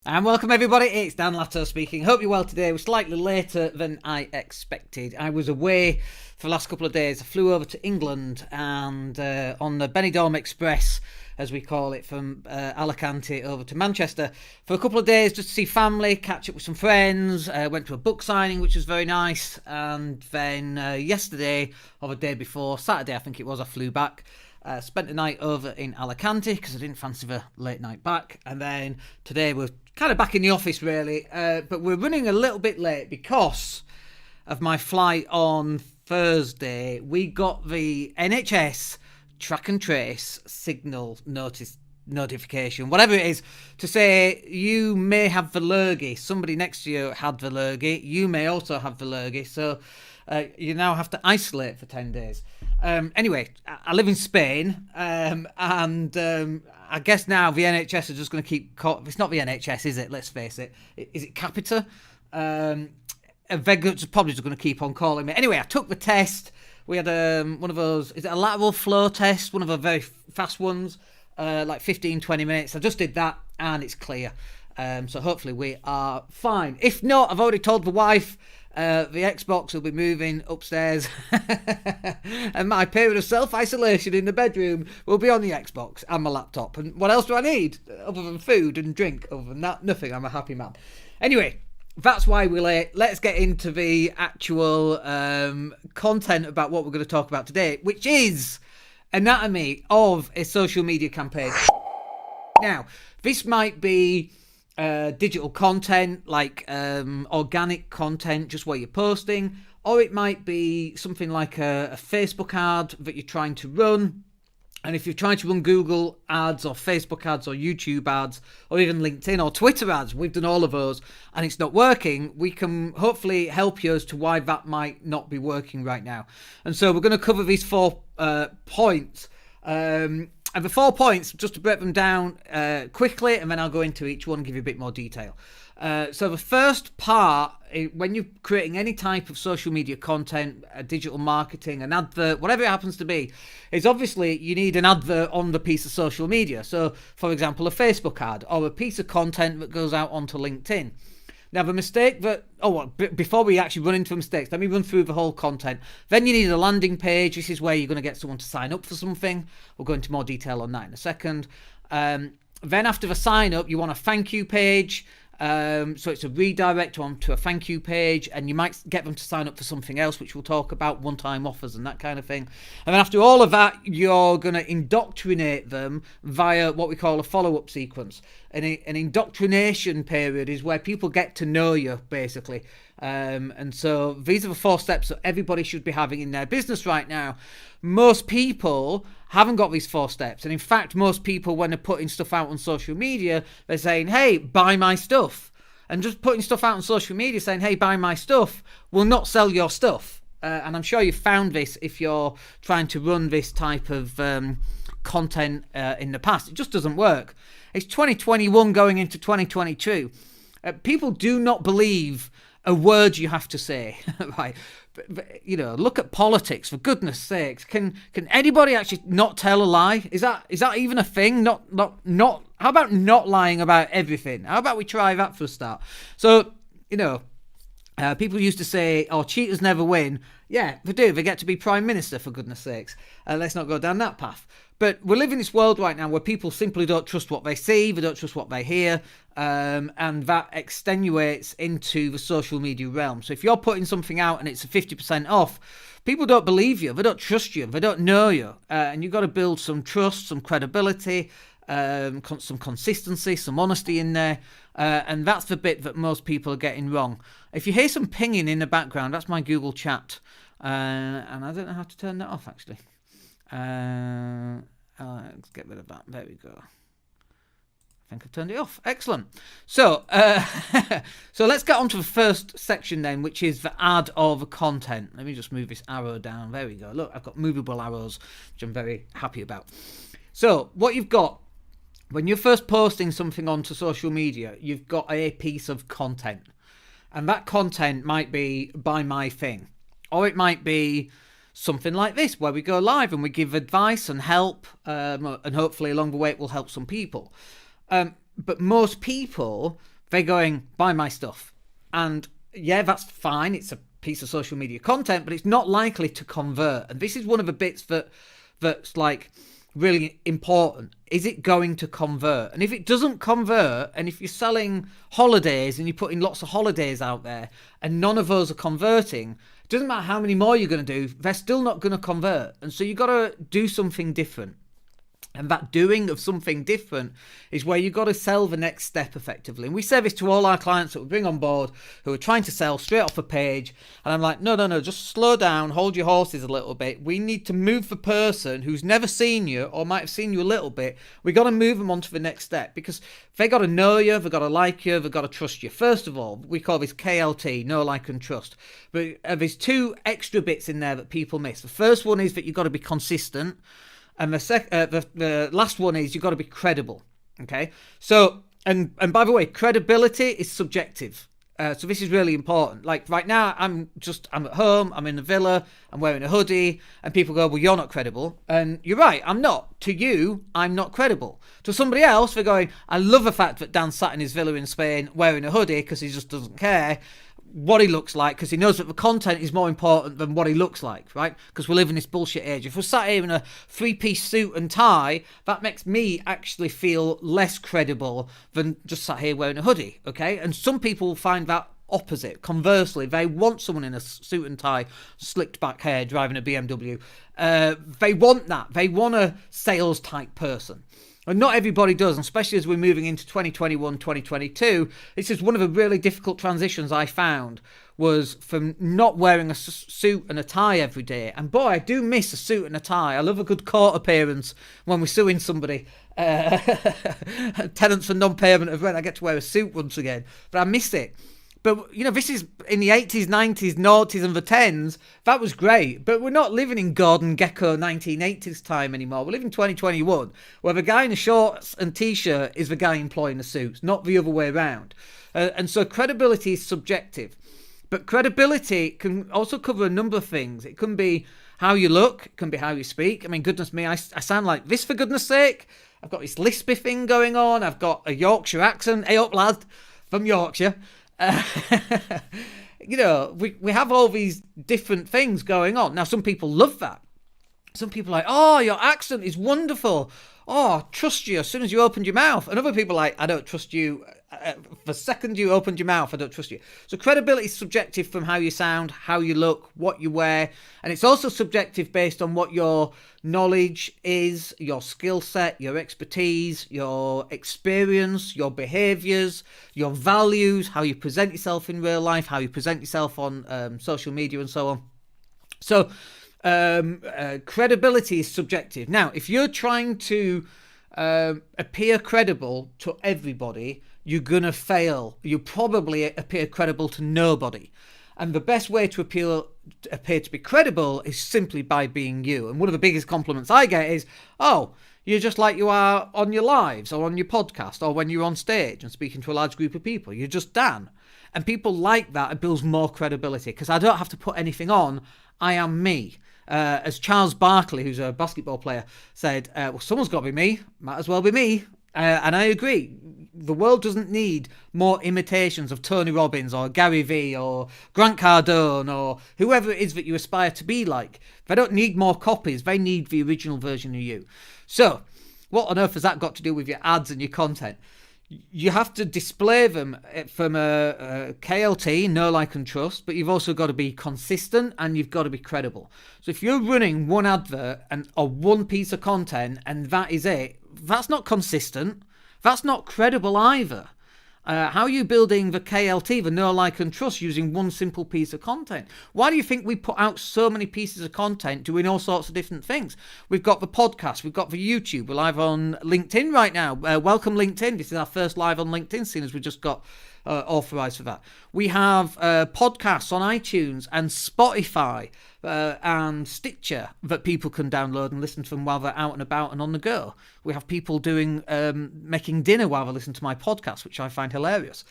And welcome everybody, it's Dan Latto speaking. Hope you're well today. We're slightly later than I expected. I was away for the last couple of days. I flew over to England and on the Benidorm Express, as we call it, from Alicante over to Manchester for a couple of days just to see family, catch up with some friends. Went to a book signing, which was very nice. And then yesterday, or the day before, Saturday I think it was, I flew back. Spent the night over in Alicante because I didn't fancy the late night back. And then today we're kind of back in the office really, but we're running a little bit late because of my flight on Thursday. We got the NHS track and trace signal notification, whatever it is, to say you may have the lurgy. Somebody next to you had the lurgy. You may also have the lurgy. So you now have to isolate for 10 days. Anyway, I live in Spain, and I guess now the NHS are just going to keep... It's not the NHS, is it? Let's face it. Is it Capita? They're probably just going to keep on calling me. Anyway, I took the test. We had one of those... Is it a lateral flow test? One of the very fast ones. Like 15, 20 minutes. I just did that, and it's clear. So hopefully we are fine. If not, I've already told the wife... the Xbox will be moving upstairs and my period of self-isolation in the bedroom will be on the Xbox and my laptop. And what else do I need other than food and drink? Other than that, nothing. I'm a happy man. Anyway, that's why we're late. Let's get into the actual content about what we're going to talk about today, which is anatomy of a social media campaign. Now, this might be digital content, like organic content, just where you're posting, or it might be something like a Facebook ad that you're trying to run. And if you're trying to run Google ads or Facebook ads or YouTube ads or even LinkedIn or Twitter ads, we've done all of those and it's not working, we can hopefully help you as to why that might not be working right now. And so we're going to cover these 4 points. And the 4 points, just to break them down quickly, and then I'll go into each one and give you a bit more detail. So the first part, when you're creating any type of social media content, digital marketing, an advert, whatever it happens to be, is obviously you need an advert on the piece of social media. So, for example, a Facebook ad or a piece of content that goes out onto LinkedIn. Now, the mistake that... before we actually run into mistakes, let me run through the whole content. Then you need a landing page. This is where you're going to get someone to sign up for something. We'll go into more detail on that in a second. Then after the sign up, you want a thank you page. So it's a redirect onto a thank you page, and you might get them to sign up for something else, which we'll talk about, one-time offers and that kind of thing. And then after all of that, you're going to indoctrinate them via what we call a follow-up sequence. An indoctrination period is where people get to know you, basically. And so these are the 4 steps that everybody should be having in their business right now. Most people haven't got these 4 steps. And in fact, most people, when they're putting stuff out on social media, they're saying, hey, buy my stuff. And just putting stuff out on social media saying, hey, buy my stuff, will not sell your stuff. And I'm sure you've found this if you're trying to run this type of content in the past. It just doesn't work. It's 2021 going into 2022. People do not believe a word you have to say, right? But, you know, look at politics, for goodness sakes. Can anybody actually not tell a lie? Is that even a thing? Not. How about not lying about everything? How about we try that for a start? So, you know, people used to say, "Oh, cheaters never win." Yeah, they do. They get to be prime minister, for goodness sakes. Let's not go down that path. But we're living in this world right now where people simply don't trust what they see, they don't trust what they hear, and that extenuates into the social media realm. So if you're putting something out and it's a 50% off, people don't believe you, they don't trust you, they don't know you, and you've got to build some trust, some credibility, some consistency, some honesty in there, and that's the bit that most people are getting wrong. If you hear some pinging in the background, that's my Google chat, and I don't know how to turn that off actually. Let's get rid of that. There we go. I think I've turned it off. Excellent. So, so let's get on to the first section then, which is the ad or the content. Let me just move this arrow down. There we go. Look, I've got movable arrows, which I'm very happy about. So, what you've got when you're first posting something onto social media, you've got a piece of content, and that content might be buy my thing, or it might be something like this, where we go live and we give advice and help, and hopefully along the way it will help some people. But most people They're going, buy my stuff. And yeah, that's fine. It's a piece of social media content, but it's not likely to convert. And this is one of the bits that's like really important. Is it going to convert? And if it doesn't convert, and if you're selling holidays and you're putting lots of holidays out there and none of those are converting, it doesn't matter how many more you're going to do, they're still not going to convert. And so you've got to do something different. And that doing of something different is where you've got to sell the next step effectively. And we say this to all our clients that we bring on board who are trying to sell straight off a page. And I'm like, no, just slow down, hold your horses a little bit. We need to move the person who's never seen you or might have seen you a little bit. We got to move them on to the next step because they got to know you, they got to like you, they got to trust you. First of all, we call this KLT, know, like, and trust. But there's two extra bits in there that people miss. The first one is that you've got to be consistent. And the last one is you've got to be credible, okay? So, and by the way, credibility is subjective. So this is really important. Like right now, I'm at home, I'm in the villa, I'm wearing a hoodie, and people go, well, you're not credible. And you're right, I'm not. To you, I'm not credible. To somebody else, they're going, I love the fact that Dan sat in his villa in Spain wearing a hoodie because he just doesn't care what he looks like, because he knows that the content is more important than what he looks like, right? Because we live in this bullshit age. If we're sat here in a 3-piece suit and tie, that makes me actually feel less credible than just sat here wearing a hoodie, okay? And some people find that opposite. Conversely, they want someone in a suit and tie, slicked back hair, driving a BMW. They want that. They want a sales type person. And not everybody does, and especially as we're moving into 2021, 2022. This is one of the really difficult transitions I found, was from not wearing a suit and a tie every day. And boy, I do miss a suit and a tie. I love a good court appearance when we're suing somebody. Tenants for non-payment of rent, I get to wear a suit once again. But I miss it. But, you know, this is in the 80s, 90s, noughties and the 10s. That was great. But we're not living in Gordon Gekko 1980s time anymore. We're living in 2021, where the guy in the shorts and T-shirt is the guy employing the suits, not the other way around. And so credibility is subjective. But credibility can also cover a number of things. It can be how you look. It can be how you speak. I mean, goodness me, I sound like this, for goodness sake. I've got this lispy thing going on. I've got a Yorkshire accent. Hey up, lad, from Yorkshire. You know, we have all these different things going on. Now, some people love that. Some people are like, oh, your accent is wonderful. Oh, I trust you as soon as you opened your mouth. And other people are like, I don't trust you. The second you opened your mouth, I don't trust you. So credibility is subjective from how you sound, how you look, what you wear. And it's also subjective based on what your knowledge is, your skill set, your expertise, your experience, your behaviors, your values, how you present yourself in real life, how you present yourself on social media and so on. So credibility is subjective. Now, if you're trying to appear credible to everybody, you're going to fail. You probably appear credible to nobody. And the best way to appear to be credible is simply by being you. And one of the biggest compliments I get is, oh, you're just like you are on your lives or on your podcast or when you're on stage and speaking to a large group of people. You're just Dan. And people like that. It builds more credibility because I don't have to put anything on. I am me. As Charles Barkley, who's a basketball player, said, well, someone's got to be me. Might as well be me. And I agree. The world doesn't need more imitations of Tony Robbins or Gary Vee or Grant Cardone or whoever it is that you aspire to be like. They don't need more copies. They need the original version of you. So, what on earth has that got to do with your ads and your content? You have to display them from a KLT, know, like, and trust, but you've also got to be consistent and you've got to be credible. So if you're running one advert or one piece of content and that is it, that's not consistent. That's not credible either. How are you building the KLT, the know, like, and trust, using one simple piece of content? Why do you think we put out so many pieces of content doing all sorts of different things? We've got the podcast, we've got the YouTube, we're live on LinkedIn right now. Welcome LinkedIn. This is our first live on LinkedIn, seeing as we just got authorized for that. We have podcasts on iTunes and Spotify and Stitcher that people can download and listen to them while they're out and about and on the go. We have people doing making dinner while they listen to my podcast, which I find hilarious.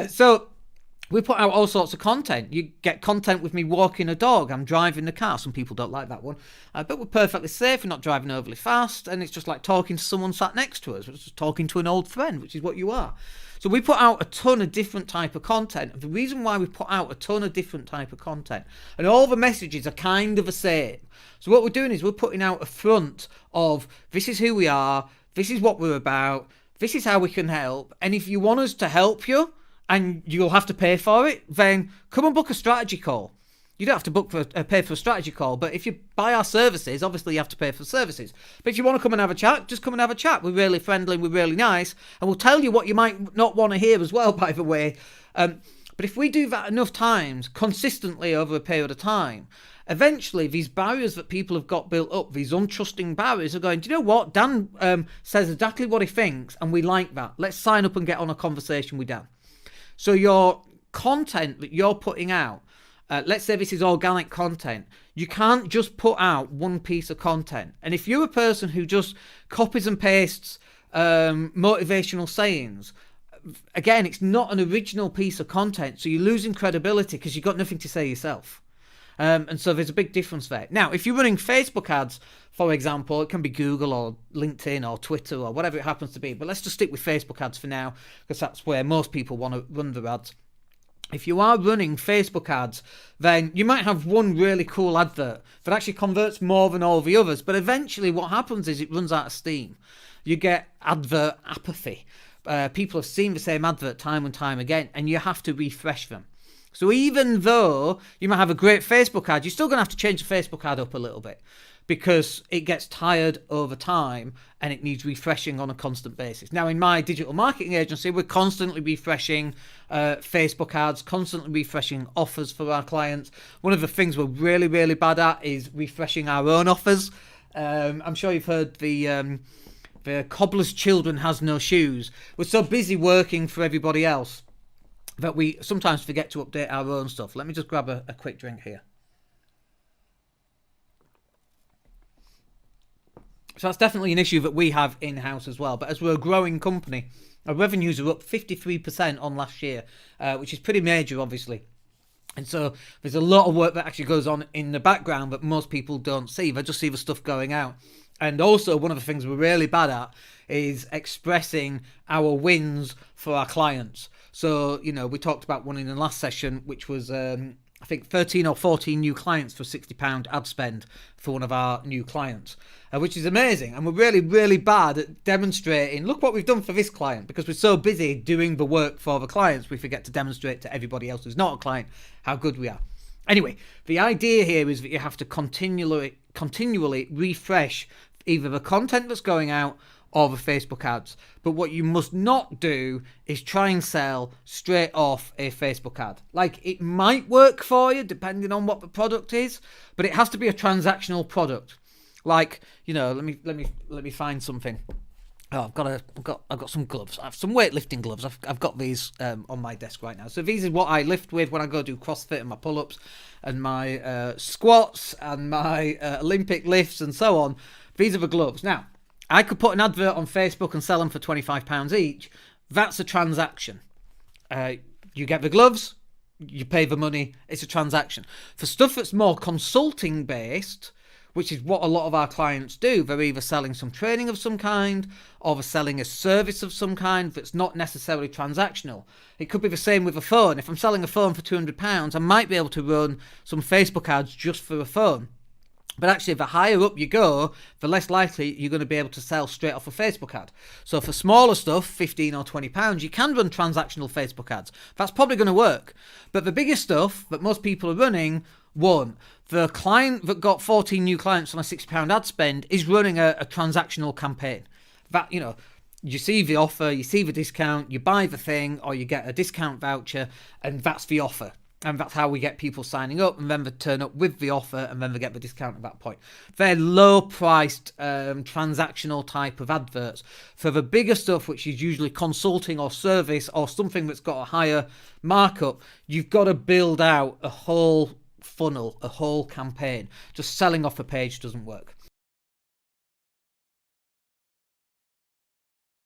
So We put out all sorts of content. You get content with me walking a dog. I'm driving the car. Some people don't like that one. But we're perfectly safe. We're not driving overly fast. And it's just like talking to someone sat next to us. We're just talking to an old friend, which is what you are. So we put out a ton of different type of content. The reason why we put out a ton of different type of content, and all the messages are kind of the same. So what we're doing is we're putting out a front of, this is who we are, this is what we're about, this is how we can help. And if you want us to help you, and you'll have to pay for it, then come and book a strategy call. You don't have to pay for a strategy call, but if you buy our services, obviously you have to pay for services. But if you want to come and have a chat, just come and have a chat. We're really friendly, we're really nice, and we'll tell you what you might not want to hear as well, by the way. But if we do that enough times, consistently over a period of time, eventually these barriers that people have got built up, these untrusting barriers, are going, do you know what? Dan says exactly what he thinks, and we like that. Let's sign up and get on a conversation with Dan. So your content that you're putting out, let's say this is organic content, you can't just put out one piece of content. And if you're a person who just copies and pastes motivational sayings, again, it's not an original piece of content, so you're losing credibility because you've got nothing to say yourself. And so there's a big difference there. Now, if you're running Facebook ads, for example, it can be Google or LinkedIn or Twitter or whatever it happens to be, but let's just stick with Facebook ads for now, because that's where most people want to run their ads. If you are running Facebook ads, then you might have one really cool advert that actually converts more than all the others, but eventually what happens is it runs out of steam. You get advert apathy. People have seen the same advert time and time again, and you have to refresh them. So even though you might have a great Facebook ad, you're still going to have to change the Facebook ad up a little bit, because it gets tired over time and it needs refreshing on a constant basis. Now, in my digital marketing agency, we're constantly refreshing Facebook ads, constantly refreshing offers for our clients. One of the things we're really, really bad at is refreshing our own offers. I'm sure you've heard the cobbler's children has no shoes. We're so busy working for everybody else that we sometimes forget to update our own stuff. Let me just grab a quick drink here. So that's definitely an issue that we have in-house as well. But as we're a growing company, our revenues are up 53% on last year, which is pretty major, obviously. And so there's a lot of work that actually goes on in the background that most people don't see. They just see the stuff going out. And also, one of the things we're really bad at is expressing our wins for our clients. So, you know, we talked about one in the last session, which was, I think, 13 or 14 new clients for £60 ad spend for one of our new clients, which is amazing. And we're really, really bad at demonstrating, look what we've done for this client, because we're so busy doing the work for the clients, we forget to demonstrate to everybody else who's not a client how good we are. Anyway, the idea here is that you have to continually refresh either the content that's going out or the Facebook ads. But what you must not do is try and sell straight off a Facebook ad. Like, it might work for you depending on what the product is, but it has to be a transactional product. Like, you know, let me find something. Oh, I've got some gloves. I have some weightlifting gloves. I've got these on my desk right now. So these are what I lift with when I go do CrossFit and my pull-ups and my squats and my Olympic lifts and so on. These are the gloves. Now, I could put an advert on Facebook and sell them for £25 each. That's a transaction. You get the gloves, you pay the money, it's a transaction. For stuff that's more consulting based, which is what a lot of our clients do, they're either selling some training of some kind or they're selling a service of some kind that's not necessarily transactional. It could be the same with a phone. If I'm selling a phone for £200, I might be able to run some Facebook ads just for a phone. But actually, the higher up you go, the less likely you're going to be able to sell straight off a Facebook ad. So for smaller stuff, £15 or £20, you can run transactional Facebook ads. That's probably going to work. But the biggest stuff that most people are running, one, the client that got 14 new clients on a £60 ad spend is running a transactional campaign. That, you know, you see the offer, you see the discount, you buy the thing, or you get a discount voucher, and that's the offer. And that's how we get people signing up, and then they turn up with the offer, and then they get the discount at that point. They're low-priced, transactional type of adverts. For the bigger stuff, which is usually consulting or service or something that's got a higher markup, you've got to build out a whole funnel, a whole campaign. Just selling off a page doesn't work.